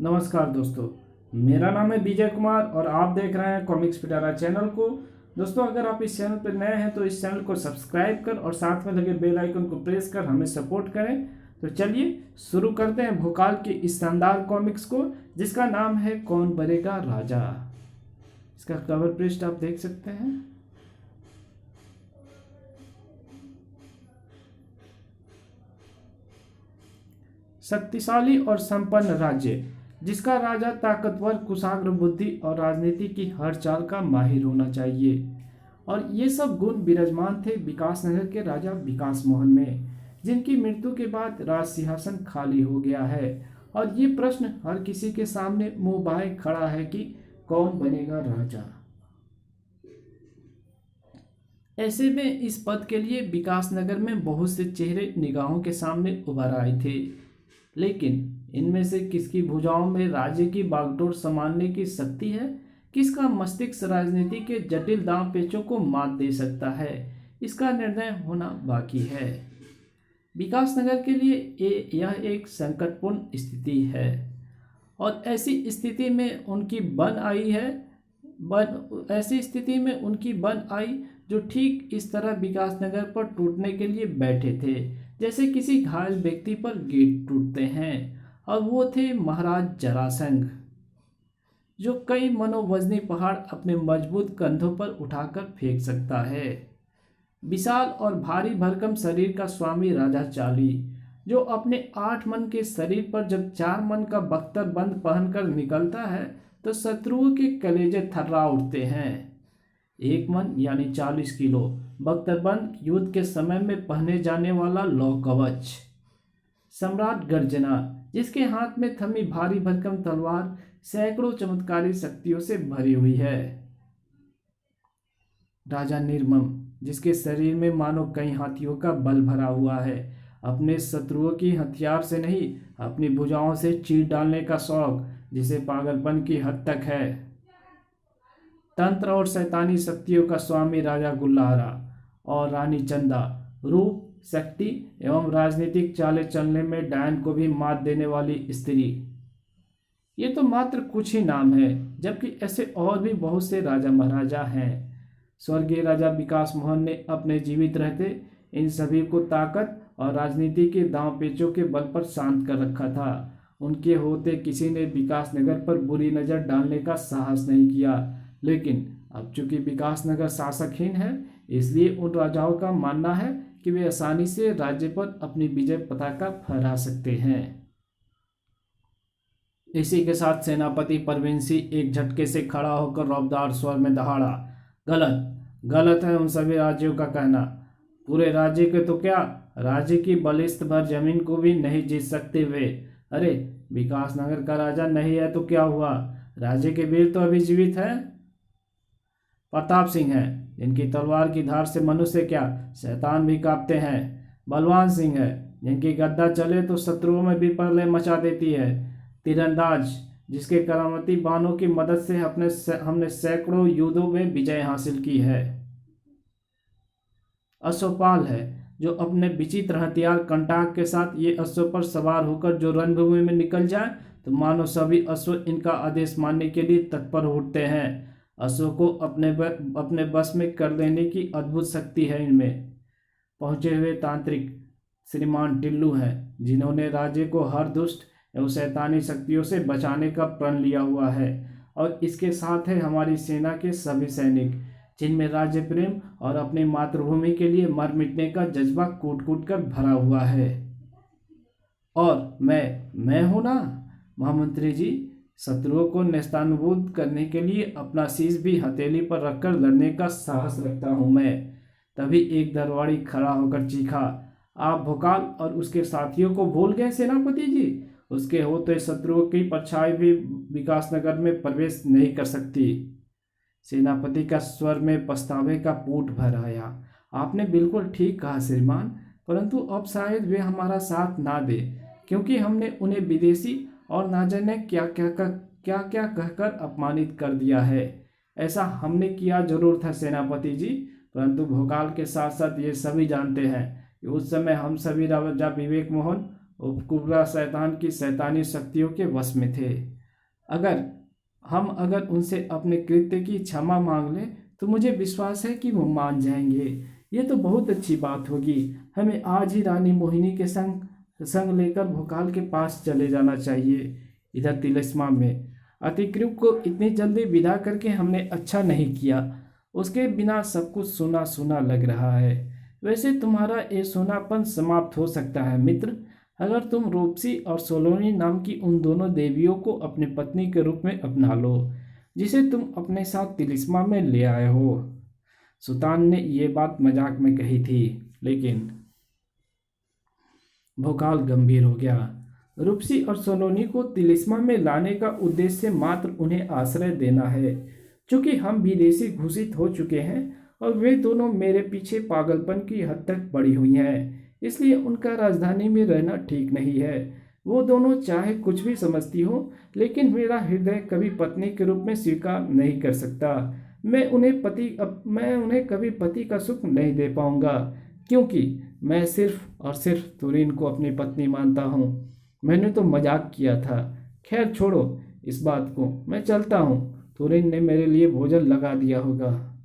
नमस्कार दोस्तों, मेरा नाम है विजय कुमार और आप देख रहे हैं कॉमिक्स पिटारा चैनल को। दोस्तों, अगर आप इस चैनल पर नए हैं तो इस चैनल को सब्सक्राइब कर और साथ में लगे बेल आइकन को प्रेस कर हमें सपोर्ट करें। तो चलिए शुरू करते हैं भोकाल की इस शानदार कॉमिक्स को, जिसका नाम है कौन बनेगा राजा। इसका कवर पृष्ठ आप देख सकते हैं। शक्तिशाली और संपन्न राज्य, जिसका राजा ताकतवर, कुशाग्र बुद्धि और राजनीति की हर चाल का माहिर होना चाहिए। और ये सब गुण विराजमान थे विकासनगर के राजा विकास मोहन में, जिनकी मृत्यु के बाद राज सिंहासन खाली हो गया है। और ये प्रश्न हर किसी के सामने मुंह बाए खड़ा है कि कौन बनेगा राजा। ऐसे में इस पद के लिए विकासनगर में बहुत से चेहरे निगाहों के सामने उभर आए थे, लेकिन इनमें से किसकी भुजाओं में राज्य की बागडोर संभालने की शक्ति है, किसका मस्तिष्क राजनीति के जटिल दांव पेचों को मात दे सकता है, इसका निर्णय होना बाकी है। विकासनगर के लिए यह एक संकटपूर्ण स्थिति है और ऐसी स्थिति में उनकी बन आई जो ठीक इस तरह विकासनगर पर टूटने के लिए बैठे थे, जैसे किसी घायल व्यक्ति पर गेट टूटते हैं। और वो थे महाराज जरासंध, जो कई मनोवजनी पहाड़ अपने मजबूत कंधों पर उठाकर फेंक सकता है। विशाल और भारी भरकम शरीर का स्वामी राजा चाली, जो अपने 8 मन के शरीर पर जब 4 मन का बख्तरबंद पहनकर निकलता है तो शत्रुओं के कलेजे थर्रा उठते हैं। 1 मन यानी 40 किलो बख्तरबंद युद्ध के समय में पहने जाने वाला लौ कवच। सम्राट गर्जना, जिसके हाथ में थमी भारी भरकम तलवार सैकड़ों चमत्कारी शक्तियों से भरी हुई है। राजा निर्मम, जिसके शरीर में मानो कई हाथियों का बल भरा हुआ है, अपने शत्रुओं की हथियार से नहीं अपनी भुजाओं से चीर डालने का शौक, जिसे पागलपन की हद तक है। तंत्र और शैतानी शक्तियों का स्वामी राजा गुल्लारा और रानी चंदा, रूप, शक्ति एवं राजनीतिक चाले चलने में डायन को भी मात देने वाली स्त्री। ये तो मात्र कुछ ही नाम है, जबकि ऐसे और भी बहुत से राजा महाराजा हैं। स्वर्गीय राजा विकास मोहन ने अपने जीवित रहते इन सभी को ताकत और राजनीति के दांव पेचों के बल पर शांत कर रखा था। उनके होते किसी ने विकासनगर पर बुरी नज़र डालने का साहस नहीं किया, लेकिन अब चूंकि विकासनगर शासकहीन है, इसलिए उन राजाओं का मानना है कि वे आसानी से राज्य पर अपनी विजय पताका फहरा सकते हैं। इसी के साथ सेनापति परवीन सिंह एक झटके से खड़ा होकर रौबदार स्वर में दहाड़ा, गलत गलत है उन सभी राज्यों का कहना। पूरे राज्य के तो क्या, राज्य की बलिष्ठ भर जमीन को भी नहीं जीत सकते वे। अरे, विकासनगर का राजा नहीं है तो क्या हुआ, राज्य के वीर तो अभी जीवित हैं। प्रताप सिंह है, जिनकी तलवार की धार से मनुष्य क्या शैतान भी कांपते हैं। बलवान सिंह है, जिनकी गद्दा चले तो शत्रुओं में भी प्रलय मचा देती है। तीरंदाज, जिसके करामती बाणों की मदद से हमने सैकड़ों युद्धों में विजय हासिल की है। अश्वपाल है, जो अपने विचित्र हथियार कंटाक के साथ ये अश्व पर सवार होकर जो रणभूमि में निकल जाए तो मानो सभी अश्व इनका आदेश मानने के लिए तत्पर उठते हैं। अश्व को अपने बस में कर लेने की अद्भुत शक्ति है इनमें। पहुंचे हुए तांत्रिक श्रीमान टिल्लू हैं, जिन्होंने राज्य को हर दुष्ट एवं शैतानी शक्तियों से बचाने का प्रण लिया हुआ है। और इसके साथ है हमारी सेना के सभी सैनिक, जिनमें राज्य प्रेम और अपनी मातृभूमि के लिए मर मिटने का जज्बा कूट कूट कर भरा हुआ है। और मैं हूं ना महामंत्री जी, शत्रुओं को नेस्तानाबूद करने के लिए अपना शीश भी हथेली पर रखकर लड़ने का साहस रखता हूं मैं। तभी एक दरबारी खड़ा होकर चीखा, आप भोकाल और उसके साथियों को भूल गए सेनापति जी? उसके होते शत्रुओं की परछाई भी विकासनगर में प्रवेश नहीं कर सकती। सेनापति का स्वर में पछतावे का पूट भर आया। आपने बिल्कुल ठीक कहा श्रीमान, परंतु अब शायद वे हमारा साथ ना दे, क्योंकि हमने उन्हें विदेशी और ना जाने क्या क्या कहकर अपमानित कर दिया है। ऐसा हमने किया जरूर था सेनापति जी, परंतु भोकाल के साथ साथ ये सभी जानते हैं कि उस समय हम सभी राजा विवेक मोहन वो कुबरा शैतान की शैतानी शक्तियों के वश में थे। अगर उनसे अपने कृत्य की क्षमा मांग लें तो मुझे विश्वास है कि वो मान जाएंगे। ये तो बहुत अच्छी बात होगी। हमें आज ही रानी मोहिनी के संग लेकर भोकाल के पास चले जाना चाहिए। इधर तिलिस्मा में अतिक्रम को इतनी जल्दी विदा करके हमने अच्छा नहीं किया। उसके बिना सब कुछ सूना सूना लग रहा है। वैसे तुम्हारा ये सूनापन समाप्त हो सकता है मित्र, अगर तुम रूपसी और सोलोनी नाम की उन दोनों देवियों को अपनी पत्नी के रूप में अपना लो, जिसे तुम अपने साथ तिलिस्मा में ले आए हो। सुल्तान ने ये बात मजाक में कही थी, लेकिन भोकाल गंभीर हो गया। रूपसी और सोलोनी को तिलिस्मा में लाने का उद्देश्य मात्र उन्हें आश्रय देना है। चूंकि हम विदेशी घोषित हो चुके हैं और वे दोनों मेरे पीछे पागलपन की हद तक पड़ी हुई हैं, इसलिए उनका राजधानी में रहना ठीक नहीं है। वो दोनों चाहे कुछ भी समझती हो, लेकिन मेरा हृदय कभी पत्नी के रूप में स्वीकार नहीं कर सकता। मैं उन्हें कभी पति का सुख नहीं दे पाऊंगा, क्योंकि मैं सिर्फ और सिर्फ तुरीन को अपनी पत्नी मानता हूँ। मैंने तो मजाक किया था। खैर छोड़ो इस बात को, मैं चलता हूँ। तुरीन ने मेरे लिए भोजन लगा दिया होगा।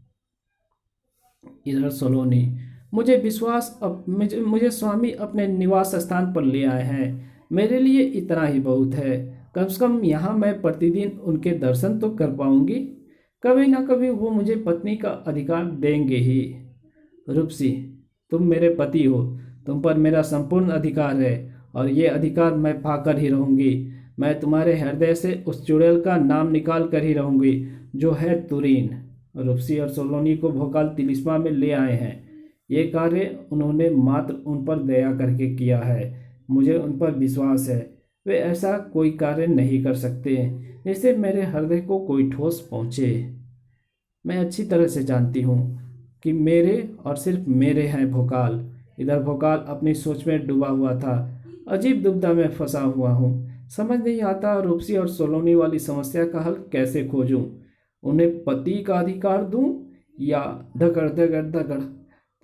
इधर सोलोनी, मुझे विश्वास मुझे स्वामी अपने निवास स्थान पर ले आए हैं। मेरे लिए इतना ही बहुत है। कम से कम यहाँ मैं प्रतिदिन उनके दर्शन तो कर पाऊंगी। कभी ना कभी वो मुझे पत्नी का अधिकार देंगे ही। रूपसी, तुम मेरे पति हो, तुम पर मेरा संपूर्ण अधिकार है और ये अधिकार मैं पाकर ही रहूंगी। मैं तुम्हारे हृदय से उस चुड़ैल का नाम निकाल कर ही रहूंगी जो है तुरीन। रूपसी और सोलोनी को भोकाल तिलिस्मा में ले आए हैं। ये कार्य उन्होंने मात्र उन पर दया करके किया है। मुझे उन पर विश्वास है। वे ऐसा कोई कार्य नहीं कर सकते जिससे मेरे हृदय को कोई ठोस पहुँचे। मैं अच्छी तरह से जानती हूँ कि मेरे और सिर्फ मेरे हैं भोकाल। इधर भोकाल अपनी सोच में डूबा हुआ था। अजीब दुविधा में फंसा हुआ हूँ। समझ नहीं आता रूपसी और सोलोनी वाली समस्या का हल कैसे खोजूं। उन्हें पति का अधिकार दूं या धकड़ धकड़ धकड़।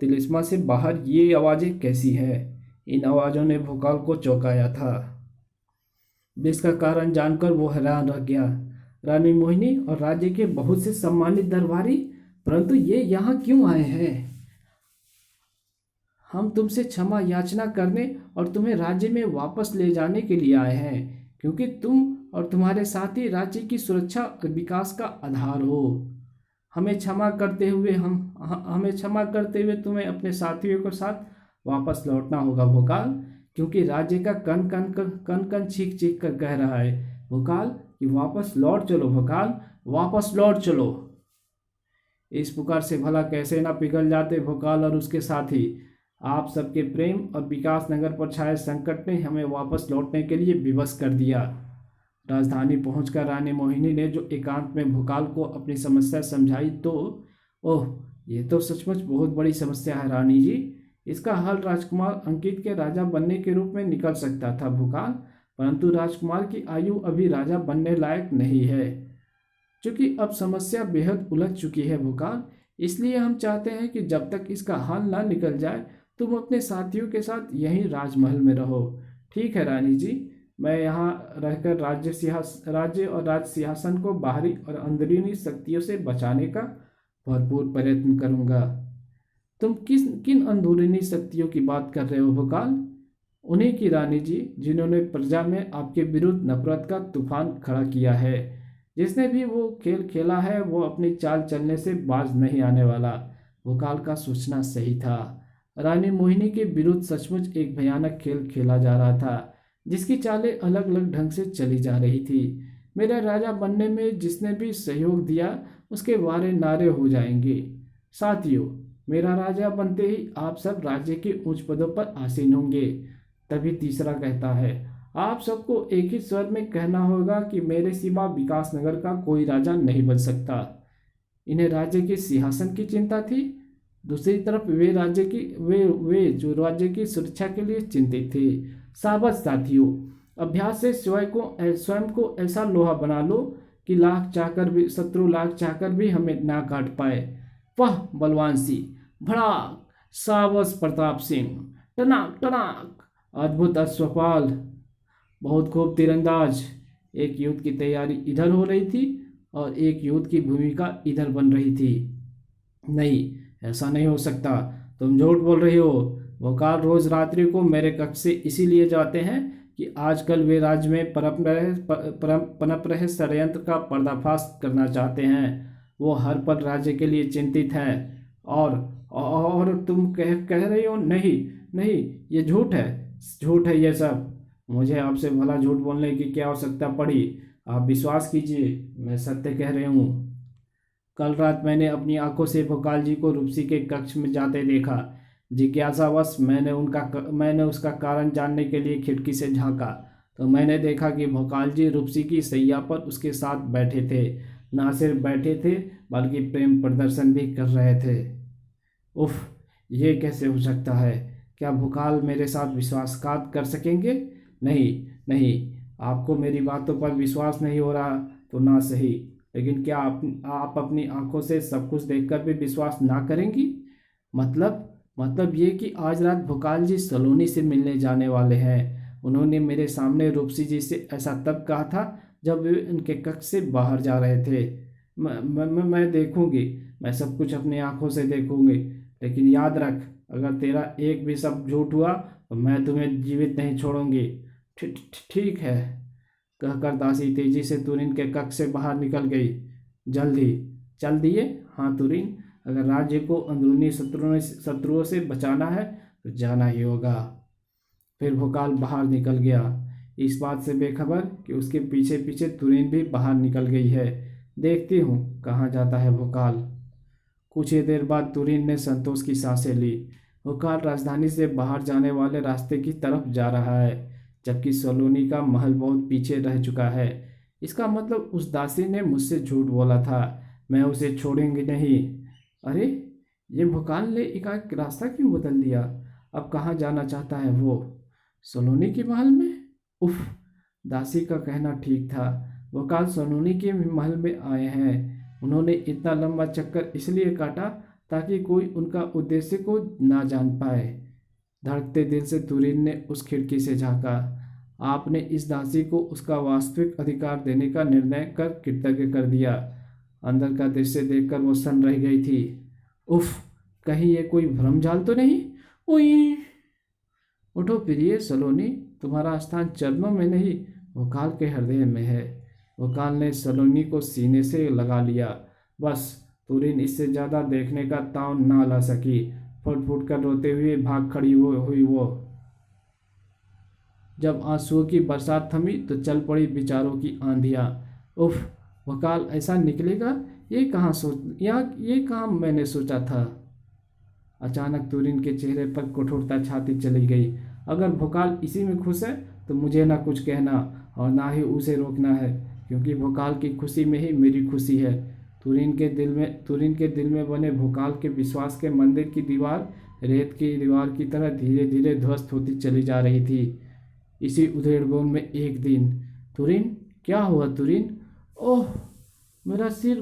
तिलिस्मा से बाहर ये आवाज़ें कैसी हैं? इन आवाज़ों ने भोकाल को चौंकाया था, जिसका कारण जानकर वो हैरान रह गया। रानी मोहिनी और राज्य के बहुत से सम्मानित दरबारी, परंतु ये यहाँ क्यों आए हैं? हम तुमसे क्षमा याचना करने और तुम्हें राज्य में वापस ले जाने के लिए आए हैं, क्योंकि तुम और तुम्हारे साथी राज्य की सुरक्षा और विकास का आधार हो। हमें क्षमा करते हुए तुम्हें अपने साथियों के साथ वापस लौटना होगा भोकाल, क्योंकि राज्य का कन कन चीख चीख कर कह रहा है भोकाल कि वापस लौट चलो भोकाल, वापस लौट चलो। इस पुकार से भला कैसे ना पिघल जाते भोकाल और उसके साथी। आप सबके प्रेम और विकास नगर पर छाए संकट ने हमें वापस लौटने के लिए विवश कर दिया। राजधानी पहुंचकर रानी मोहिनी ने जो एकांत में भोकाल को अपनी समस्या समझाई तो ओह, ये तो सचमुच बहुत बड़ी समस्या है रानी जी। इसका हल राजकुमार अंकित के राजा बनने के रूप में निकल सकता था भोकाल, परंतु राजकुमार की आयु अभी राजा बनने लायक नहीं है। चूंकि अब समस्या बेहद उलझ चुकी है भोकाल, इसलिए हम चाहते हैं कि जब तक इसका हल ना निकल जाए तुम अपने साथियों के साथ यहीं राजमहल में रहो। ठीक है रानी जी, मैं यहाँ रहकर राज्य और राज सिंहासन को बाहरी और अंदरूनी शक्तियों से बचाने का भरपूर प्रयत्न करूँगा। तुम किन अंदरूनी शक्तियों की बात कर रहे हो भोकाल? उन्हीं की रानी जी, जिन्होंने प्रजा में आपके विरुद्ध नफरत का तूफान खड़ा किया है। जिसने भी वो खेल खेला है वो अपनी चाल चलने से बाज नहीं आने वाला। भोकाल का सोचना सही था। रानी मोहिनी के विरुद्ध सचमुच एक भयानक खेल खेला जा रहा था, जिसकी चालें अलग अलग ढंग से चली जा रही थी। मेरा राजा बनने में जिसने भी सहयोग दिया उसके वारे नारे हो जाएंगे। साथियों, मेरा राजा बनते ही आप सब राज्य के उच्च पदों पर आसीन होंगे। तभी तीसरा कहता है, आप सबको एक ही स्वर में कहना होगा कि मेरे सिवा विकास नगर का कोई राजा नहीं बन सकता। इन्हें राज्य के सिंहासन की चिंता थी। दूसरी तरफ वे जो राज्य की सुरक्षा के लिए चिंतित थे। शाबाश साथियों, अभ्यास से स्वयं को ऐसा लोहा बना लो कि शत्रु लाख चाहकर भी हमें ना काट पाए। वाह बलवान सिंह, भड़ाक, शाबाश प्रताप सिंह, टनाक टनाक। अद्भुत अश्वपाल, बहुत खूब तीरंदाज। एक युद्ध की तैयारी इधर हो रही थी और एक युद्ध की भूमिका इधर बन रही थी। नहीं, ऐसा नहीं हो सकता, तुम झूठ बोल रही हो। वकार रोज रात्रि को मेरे कक्ष से इसीलिए जाते हैं कि आजकल वे राज्य में पनप रहे षड्यंत्र का पर्दाफाश करना चाहते हैं। वो हर पल राज्य के लिए चिंतित हैं। और तुम कह रही हो नहीं, नहीं, ये झूठ है, झूठ है ये सब। मुझे आपसे भला झूठ बोलने की क्या आवश्यकता पड़ी? आप विश्वास कीजिए, मैं सत्य कह रही हूँ। कल रात मैंने अपनी आंखों से भोकाल जी को रूपसी के कक्ष में जाते देखा। जिज्ञासावश मैंने उसका कारण जानने के लिए खिड़की से झांका तो मैंने देखा कि भोकाल जी रूपसी की सैया पर उसके साथ बैठे थे। ना सिर्फ बैठे थे बल्कि प्रेम प्रदर्शन भी कर रहे थे। उफ, ये कैसे हो सकता है? क्या भोकाल मेरे साथ विश्वासघात कर सकेंगे? नहीं, नहीं, आपको मेरी बातों पर विश्वास नहीं हो रहा तो ना सही, लेकिन क्या आप अपनी आंखों से सब कुछ देखकर भी विश्वास ना करेंगी? मतलब ये कि आज रात भोकाल जी सलोनी से मिलने जाने वाले हैं। उन्होंने मेरे सामने रूपसी जी से ऐसा तब कहा था जब वे उनके कक्ष से बाहर जा रहे थे। मैं देखूंगी, मैं सब कुछ अपनी आंखों से देखूंगी, लेकिन याद रख, अगर तेरा एक भी शब्द झूठ हुआ तो मैं तुम्हें जीवित नहीं छोड़ूंगी। ठीक है, कहकर दासी तेजी से तुरीन के कक्ष से बाहर निकल गई। जल्दी चल दिए। हाँ तुरीन, अगर राज्य को अंदरूनी शत्रुओं से बचाना है तो जाना ही होगा। फिर भोकाल बाहर निकल गया, इस बात से बेखबर कि उसके पीछे पीछे तुरीन भी बाहर निकल गई है। देखती हूँ कहाँ जाता है भोकाल। कुछ ही देर बाद तुरीन ने संतोष की सांसें ली। भोकाल राजधानी से बाहर जाने वाले रास्ते की तरफ जा रहा है, जबकि सलोनी का महल बहुत पीछे रह चुका है। इसका मतलब उस दासी ने मुझसे झूठ बोला था, मैं उसे छोड़ूंगी नहीं। अरे, ये भोकाल ने एकाएक रास्ता क्यों बदल दिया? अब कहाँ जाना चाहता है वो? सलोनी के महल में? उफ, दासी का कहना ठीक था। भोकाल सलोनी के महल में आए हैं। उन्होंने इतना लंबा चक्कर इसलिए काटा ताकि कोई उनका उद्देश्य को ना जान पाए। धड़कते दिल से तुरीन ने उस खिड़की से झांका। आपने इस दासी को उसका वास्तविक अधिकार देने का निर्णय कर कृतज्ञ कर दिया। अंदर का दृश्य देखकर वो सन रह गई थी। उफ, कहीं ये कोई भ्रमजाल तो नहीं? उई, उठो प्रिय सलोनी, तुम्हारा स्थान चरणों में नहीं भोकाल के हृदय में है। भोकाल ने सलोनी को सीने से लगा लिया। बस तुरीन इससे ज़्यादा देखने का ताव ना ला सकी। फुट फुट कर रोते हुए भाग खड़ी हुई वो। जब आंसुओं की बरसात थमी तो चल पड़ी विचारों की आंधियाँ। उफ, भोकाल ऐसा निकलेगा ये कहाँ मैंने सोचा था। अचानक तुरीन के चेहरे पर कठोरता छाती चली गई। अगर भोकाल इसी में खुश है तो मुझे ना कुछ कहना और ना ही उसे रोकना है, क्योंकि भोकाल की खुशी में ही मेरी खुशी है। तुरीन के दिल में बने भोकाल के विश्वास के मंदिर की दीवार रेत की दीवार की तरह धीरे धीरे ध्वस्त होती चली जा रही थी। इसी उधेड़बुन में एक दिन, तुरीन, क्या हुआ तुरीन? ओह मेरा सिर,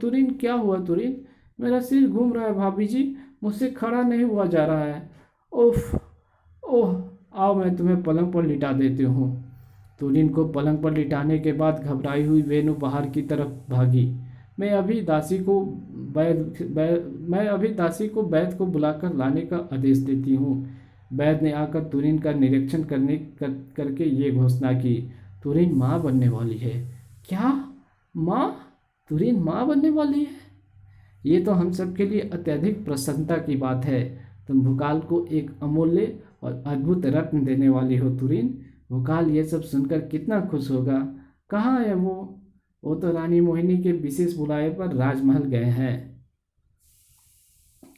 तुरीन, क्या हुआ तुरीन? मेरा सिर घूम रहा है भाभी जी, मुझसे खड़ा नहीं हुआ जा रहा है। ओह ओह, आओ मैं तुम्हें पलंग पर लिटा देती हूँ। तुरीन को पलंग पर लिटाने के बाद घबराई हुई वेणु बाहर की तरफ भागी। मैं अभी दासी को वैद्य को बुलाकर लाने का आदेश देती हूँ। वैद्य ने आकर तुरीन का निरीक्षण करके ये घोषणा की, तुरीन माँ बनने वाली है। क्या? माँ? तुरीन माँ बनने वाली है? ये तो हम सब के लिए अत्यधिक प्रसन्नता की बात है। तुम भोकाल को एक अमूल्य और अद्भुत रत्न देने वाली हो तुरीन। भोकाल ये सब सुनकर कितना खुश होगा। कहाँ है वो? वो तो रानी मोहिनी के विशेष बुलावे पर राजमहल गए हैं।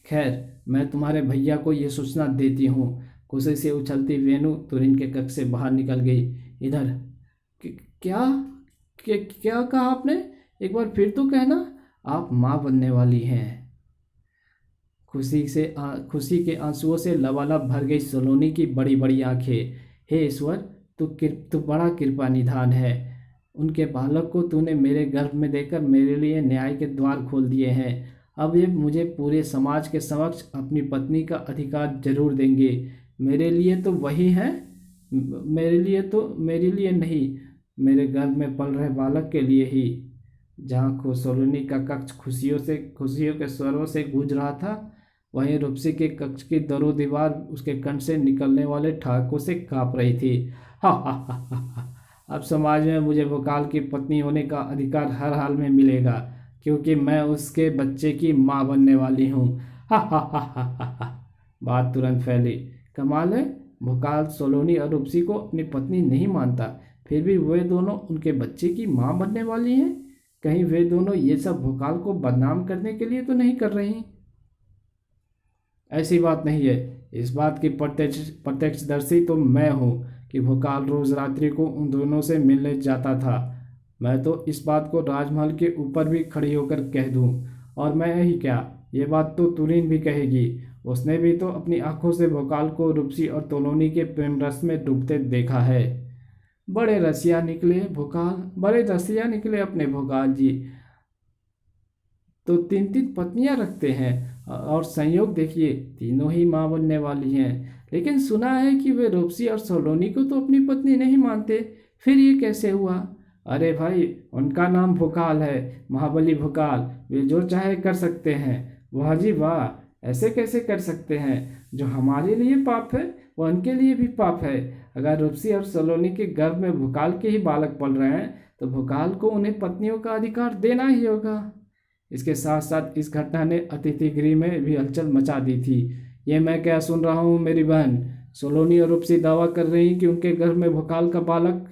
खैर, मैं तुम्हारे भैया को ये सूचना देती हूँ। खुशी से उछलती वेणु तुरीन के कक्ष से बाहर निकल गई। इधर क्या क्या कहा आपने? एक बार फिर तो कहना। आप माँ बनने वाली हैं। खुशी के आंसुओं से लबालब भर गई सलोनी की बड़ी बड़ी आंखें। हे ईश्वर, तू बड़ा कृपा निधान है। उनके बालक को तूने मेरे गर्भ में देकर मेरे लिए न्याय के द्वार खोल दिए हैं। अब ये मुझे पूरे समाज के समक्ष अपनी पत्नी का अधिकार जरूर देंगे। मेरे लिए तो वही है, मेरे लिए नहीं, मेरे गर्भ में पल रहे बालक के लिए ही। जहाँ सोलोनी का कक्ष खुशियों के स्वरों से गूंज रहा था, वहीं रूपसी के कक्ष की दरों दीवार उसके कंठ से निकलने वाले ठहाकों से कांप रही थी। हा हा हा हा हा। अब समाज में मुझे भोकाल की पत्नी होने का अधिकार हर हाल में मिलेगा, क्योंकि मैं उसके बच्चे की माँ बनने वाली हूँ। हा हा हा हा हा हा। बात तुरंत फैली। कमाल है, भोकाल सोलोनी और रूपसी को अपनी पत्नी नहीं मानता, फिर भी वे दोनों उनके बच्चे की माँ बनने वाली हैं। कहीं वे दोनों ये सब भोकाल को बदनाम करने के लिए तो नहीं कर रही? ऐसी बात नहीं है। इस बात की प्रत्यक्षदर्शी तो मैं हूँ कि भोकाल रोज रात्रि को उन दोनों से मिलने जाता था। मैं तो इस बात को राजमहल के ऊपर भी खड़ी होकर कह दूँ। और मैं ही क्या, ये बात तो तुरीन भी कहेगी। उसने भी तो अपनी आंखों से भोकाल को रूपसी और तोलोनी के प्रेम रस में डूबते देखा है। बड़े रसिया निकले भोकाल, बड़े रसिया निकले अपने भोकाल जी। तो 3 3 पत्नियां रखते हैं, और संयोग देखिए, तीनों ही मां बनने वाली हैं। लेकिन सुना है कि वे रूपसी और सोलोनी को तो अपनी पत्नी नहीं मानते। फिर ये कैसे हुआ? अरे भाई, उनका नाम भोकाल है, महाबली भोकाल। वे जो चाहे कर सकते हैं। वाह जी वाह, ऐसे कैसे कर सकते हैं? जो हमारे लिए पाप है वह उनके लिए भी पाप है। अगर रूपसी और सोलोनी के गर्भ में भोकाल के ही बालक पल रहे हैं, तो भोकाल को उन्हें पत्नियों का अधिकार देना ही होगा। इसके साथ साथ इस घटना ने अतिथि गृह में भी हलचल मचा दी थी। ये मैं क्या सुन रहा हूँ मेरी बहन? सोलोनी और रूपसी दावा कर रही हैं कि उनके गर्भ में भोकाल का बालक।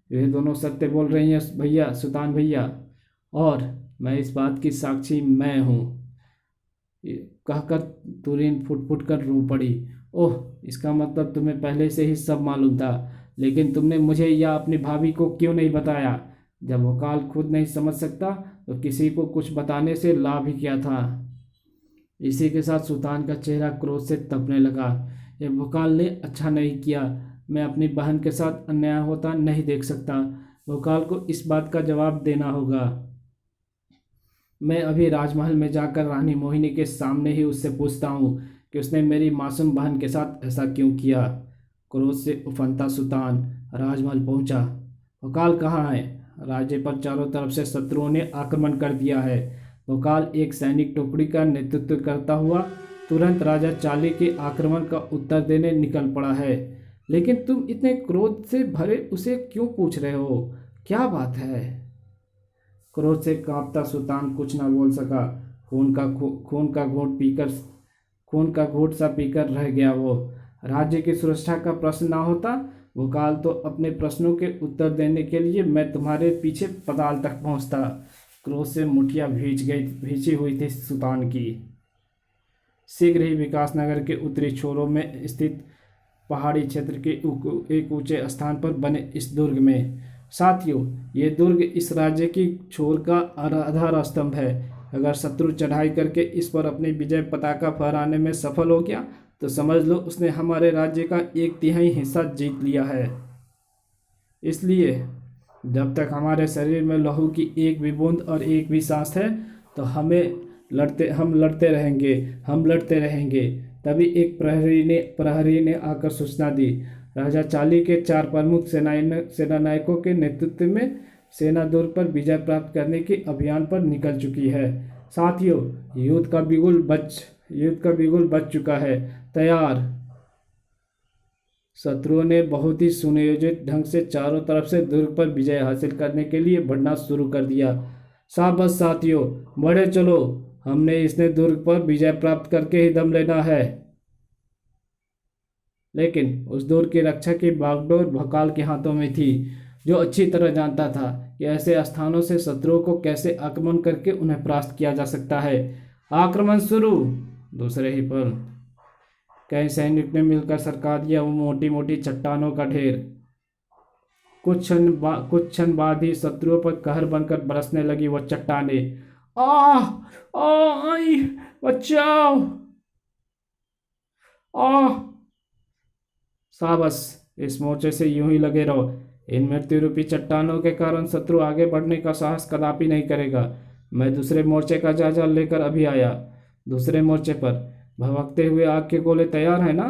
वे दोनों सत्य बोल रही हैं भैया, सुल्तान भैया। और मैं इस बात की साक्षी मैं हूँ। कहकर तुरीन फुट फुट कर रो पड़ी। ओह, इसका मतलब तुम्हें पहले से ही सब मालूम था, लेकिन तुमने मुझे या अपनी भाभी को क्यों नहीं बताया? जब भोकाल खुद नहीं समझ सकता तो किसी को कुछ बताने से लाभ ही क्या था? इसी के साथ सुल्तान का चेहरा क्रोध से तपने लगा। ये भोकाल ने अच्छा नहीं किया। मैं अपनी बहन के साथ अन्याय होता नहीं देख सकता। भोकाल को इस बात का जवाब देना होगा। मैं अभी राजमहल में जाकर रानी मोहिनी के सामने ही उससे पूछता हूँ कि उसने मेरी मासूम बहन के साथ ऐसा क्यों किया। क्रोध से उफनता सुल्तान राजमहल पहुंचा। भोकाल कहाँ है? राज्य पर चारों तरफ से शत्रुओं ने आक्रमण कर दिया है। भोकाल एक सैनिक टुकड़ी का नेतृत्व करता हुआ तुरंत राजा चाली के आक्रमण का उत्तर देने निकल पड़ा है। लेकिन तुम इतने क्रोध से भरे उसे क्यों पूछ रहे हो? क्या बात है? क्रोध से कांपता सुल्तान कुछ न बोल सका। खून का घूंट सा पीकर रह गया वो। राज्य की सुरक्षा का प्रश्न ना होता, भोकाल, तो अपने प्रश्नों के उत्तर देने के लिए मैं तुम्हारे पीछे पताल तक पहुंचता। क्रोध से मुठिया भींची हुई थी सुल्तान की। शीघ्र ही विकासनगर के उत्तरी छोरों में स्थित पहाड़ी क्षेत्र के एक ऊंचे स्थान पर बने इस दुर्ग में, साथियों, ये दुर्ग इस राज्य की छोर का आधार स्तंभ है। अगर शत्रु चढ़ाई करके इस पर अपनी विजय पताका फहराने में सफल हो गया, तो समझ लो उसने हमारे राज्य का 1/3 हिस्सा जीत लिया है। इसलिए जब तक हमारे शरीर में लहू की एक भी बूंद और एक भी सांस है, तो हम लड़ते रहेंगे। तभी एक प्रहरी ने आकर सूचना दी। राजा चाली के 4 प्रमुख सेनानायकों के नेतृत्व में सेना दुर्ग पर विजय प्राप्त करने के अभियान पर निकल चुकी है। साथियों, युद्ध का बिगुल बज चुका है। तैयार। शत्रुओं ने बहुत ही सुनियोजित ढंग से चारों तरफ से दुर्ग पर विजय हासिल करने के लिए बढ़ना शुरू कर दिया। शाबाश साथियों, बढ़े चलो, हमने इसने दुर्ग पर विजय प्राप्त करके ही दम लेना है। लेकिन उस दुर्ग की रक्षा की बागडोर भोकाल के हाथों में थी, जो अच्छी तरह जानता था कि ऐसे स्थानों से शत्रुओं को कैसे आक्रमण करके उन्हें परास्त किया जा सकता है। आक्रमण शुरू। दूसरे ही पल कई सैनिक ने मिलकर सरका दिया वो मोटी मोटी चट्टानों का ढेर। कुछ क्षण बाद ही शत्रुओं पर कहर बनकर बरसने लगी वो चट्टाने। आई, बचाओ! शाबाश, इस मोर्चे से यूं ही लगे रहो। इन मृत्यु रूपी चट्टानों के कारण शत्रु आगे बढ़ने का साहस कदापि नहीं करेगा। मैं दूसरे मोर्चे का जायजा लेकर अभी आया। दूसरे मोर्चे पर भभकते हुए आग के गोले तैयार है ना?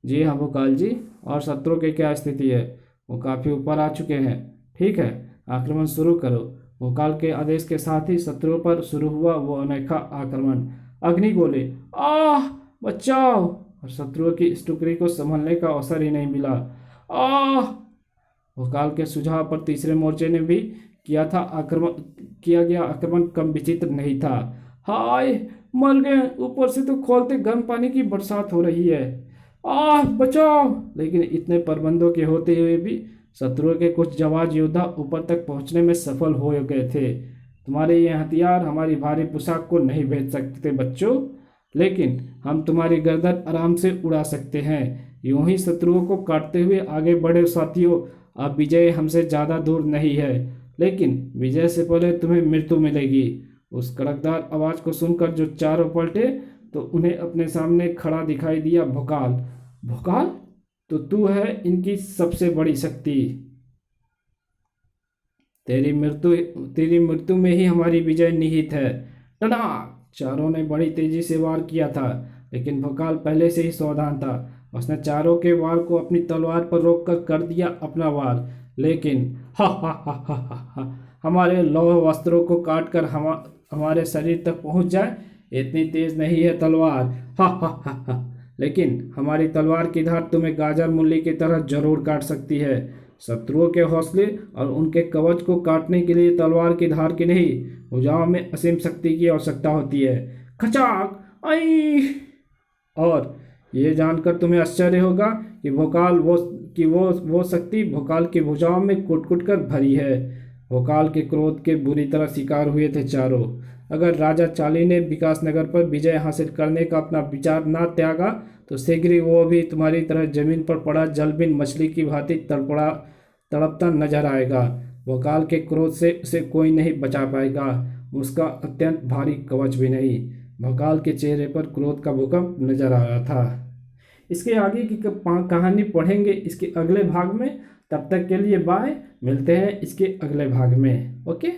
जी हाँ भोकाल जी। और शत्रु की क्या स्थिति है? वो काफ़ी ऊपर आ चुके हैं। ठीक है, आक्रमण शुरू करो। भोकाल के आदेश के साथ ही शत्रुओं पर शुरू हुआ वो अनोखा आक्रमण। अग्नि गोले, आह, बचाओ! और शत्रुओं की इस टुकड़ी को संभलने का अवसर ही नहीं मिला। आह! भोकाल के सुझाव पर तीसरे मोर्चे ने भी किया गया आक्रमण कम विचित्र नहीं था। हाय, मर गए! ऊपर से तो खोलते गर्म पानी की बरसात हो रही है। आह, बचाओ! लेकिन इतने प्रबंधों के होते हुए भी शत्रुओं के कुछ जाबाज योद्धा ऊपर तक पहुंचने में सफल हो गए थे। तुम्हारे ये हथियार हमारी भारी पोशाक को नहीं भेज सकते बच्चों, लेकिन हम तुम्हारी गर्दन आराम से उड़ा सकते हैं। यूं ही शत्रुओं को काटते हुए आगे बढ़े साथियों। अब विजय हमसे ज़्यादा दूर नहीं है, लेकिन विजय से पहले तुम्हें मृत्यु मिलेगी। उस कड़कदार आवाज़ को सुनकर जो चारों पलटे तो उन्हें अपने सामने खड़ा दिखाई दिया भोकाल। भोकाल, तो तू है इनकी सबसे बड़ी शक्ति। तेरी मृत्यु में ही हमारी विजय निहित है। टनाक! चारों ने बड़ी तेजी से वार किया था, लेकिन भोकाल पहले से ही सावधान था। उसने चारों के वार को अपनी तलवार पर रोककर कर दिया अपना वार। लेकिन हा हा हा हा हा हा, हमारे लौह वस्त्रों को काटकर हमारे शरीर तक पहुंच जाए, इतनी तेज नहीं है तलवार। हा हा हा हा, लेकिन हमारी तलवार की धार तुम्हें गाजर मूली की तरह जरूर काट सकती है। शत्रुओं के हौसले और उनके कवच को काटने के लिए तलवार की धार की नहीं, भुजाओं में असीम शक्ति की आवश्यकता होती है। खचाक! आई! और ये जानकर तुम्हें आश्चर्य होगा कि वो शक्ति भोकाल की भुजाओं में कुट कुट कर भरी है। भोकाल के क्रोध के बुरी तरह शिकार हुए थे चारों। अगर राजा चाली ने विकासनगर पर विजय हासिल करने का अपना विचार ना त्यागा तो शीघ्र ही वो भी तुम्हारी तरह जमीन पर पड़ा जलबिन मछली की भांति तड़पता नजर आएगा। भोकाल के क्रोध से उसे कोई नहीं बचा पाएगा, उसका अत्यंत भारी कवच भी नहीं। भोकाल के चेहरे पर क्रोध का भूकंप नजर आ रहा था। इसके आगे की कहानी पढ़ेंगे इसके अगले भाग में। तब तक के लिए बाय, मिलते हैं इसके अगले भाग में। ओके।